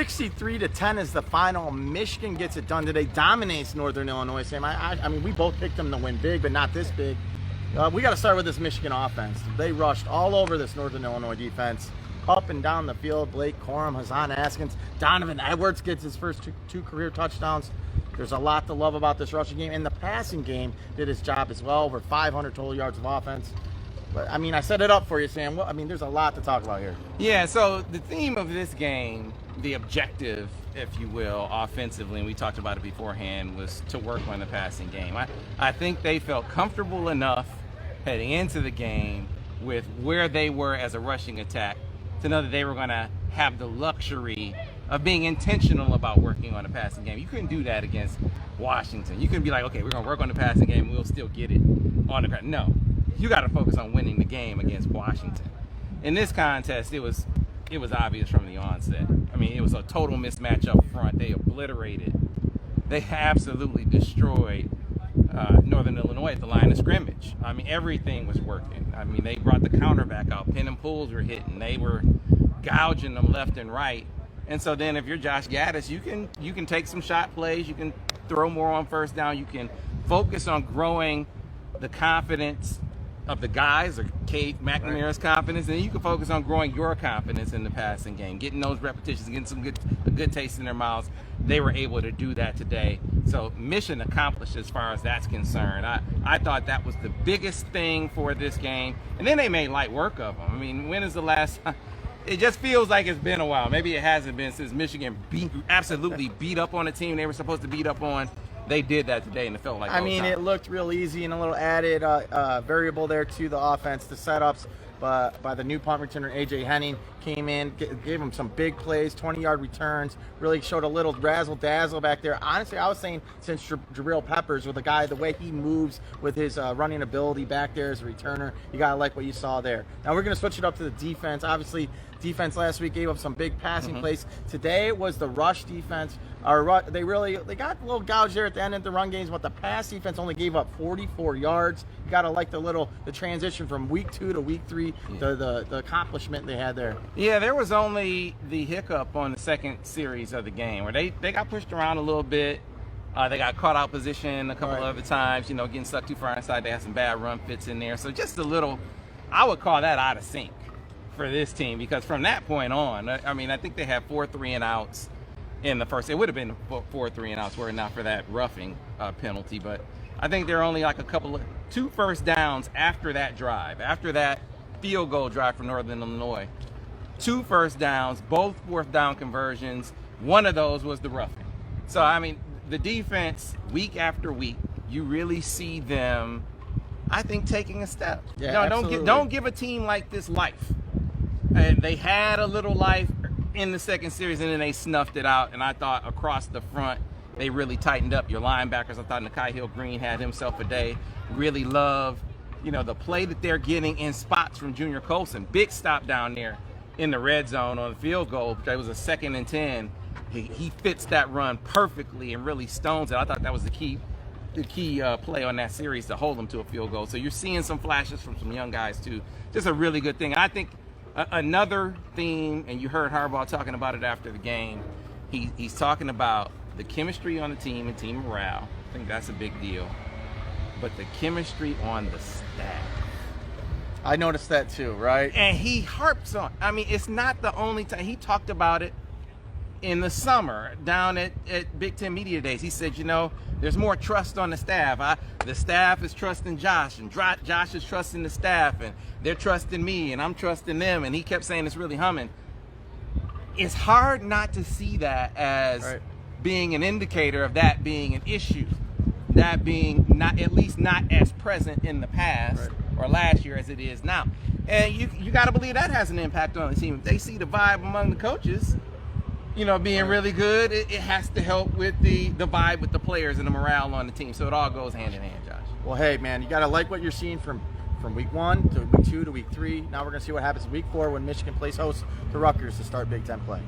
63-10 is the final. Michigan gets it done today, dominates Northern Illinois. Sam, I mean, we both picked them to win big, but not this big. We got to start with this Michigan offense. They rushed all over this Northern Illinois defense, up and down the field. Blake Corum, Hassan Askins, Donovan Edwards gets his first two career touchdowns. There's a lot to love about this rushing game, and the passing game did its job as well. Over 500 total yards of offense. But I mean, I set it up for you, Sam. I mean, there's a lot to talk about here. Yeah, so the theme of this game, the objective, if you will, offensively, and we talked about it beforehand, was to work on the passing game. I think they felt comfortable enough heading into the game with where they were as a rushing attack to know that they were going to have the luxury of being intentional about working on the passing game. You couldn't do that against Washington. You couldn't be like, okay, we're going to work on the passing game and we'll still get it on the ground. No, you got to focus on winning the game against Washington. In this contest, it was obvious from the onset. I mean, it was a total mismatch up front. They obliterated. They absolutely destroyed Northern Illinois at the line of scrimmage. I mean, everything was working. I mean, they brought the counter back out. Pin and pulls were hitting. They were gouging them left and right. And so then if you're Josh Gaddis, you can take some shot plays. You can throw more on first down. You can focus on growing the confidence of the guys, or Cade McNamara's confidence, and then you can focus on growing your confidence in the passing game, getting those repetitions, getting a good taste in their mouths. They were able to do that today. So mission accomplished as far as that's concerned. I thought that was the biggest thing for this game. And then they made light work of them. I mean, when is the last time? It just feels like it's been a while. Maybe it hasn't been since Michigan absolutely beat up on a team they were supposed to beat up on. They did that today, and it felt like it looked real easy, and a little added variable there to the offense, the setups by the new punt returner, A.J. Henning, came in, gave him some big plays, 20-yard returns, really showed a little razzle-dazzle back there. Honestly, I was saying since Jabril Peppers, with the guy, the way he moves with his running ability back there as a returner, you got to like what you saw there. Now we're going to switch it up to the defense. Obviously, defense last week gave up some big passing plays. Today was the rush defense. They got a little gouge there at the end of the run games, but the pass defense only gave up 44 yards. You got to like the transition from week 2 to week 3, the accomplishment they had there. Yeah, there was only the hiccup on the second series of the game where they got pushed around a little bit. They got caught out position a couple of other times, getting stuck too far inside. They had some bad run fits in there. So just a little, I would call that out of sync for this team, because from that point on, I mean, I think they had 4 3-and-outs in the first. It would have been 4 3-and-outs were it not for that roughing penalty. But I think there are only like 2 first downs after that drive, after that field goal drive for Northern Illinois. 2 first downs, both fourth down conversions. One of those was the roughing. So, I mean, the defense, week after week, you really see them, I think, taking a step. Yeah, don't give a team like this life. And they had a little life in the second series, and then they snuffed it out. And I thought across the front, they really tightened up. Your linebackers, I thought Nakai Hill-Green had himself a day. Really love, the play that they're getting in spots from Junior Colson. Big stop down there in the red zone on the field goal. It was a 2nd and 10. He fits that run perfectly and really stones it. I thought that was the key play on that series to hold them to a field goal. So you're seeing some flashes from some young guys too. Just a really good thing. And I think another theme, and you heard Harbaugh talking about it after the game, he's talking about the chemistry on the team and team morale. I think that's a big deal. But the chemistry on the staff. I noticed that too, right? And he harps on, it's not the only time. He talked about it in the summer down at Big Ten Media Days. He said, there's more trust on the staff. The staff is trusting Josh, and Josh is trusting the staff, and they're trusting me, and I'm trusting them. And he kept saying it's really humming. It's hard not to see that as being an indicator of that being an issue, that being not as present in the past or last year as it is now. And you got to believe that has an impact on the team. If they see the vibe among the coaches, being really good, it has to help with the vibe with the players and the morale on the team. So it all goes hand in hand, Josh. Well, hey, man, you got to like what you're seeing from week 1 to week 2 to week 3. Now we're going to see what happens in week 4 when Michigan plays host to Rutgers to start Big Ten play.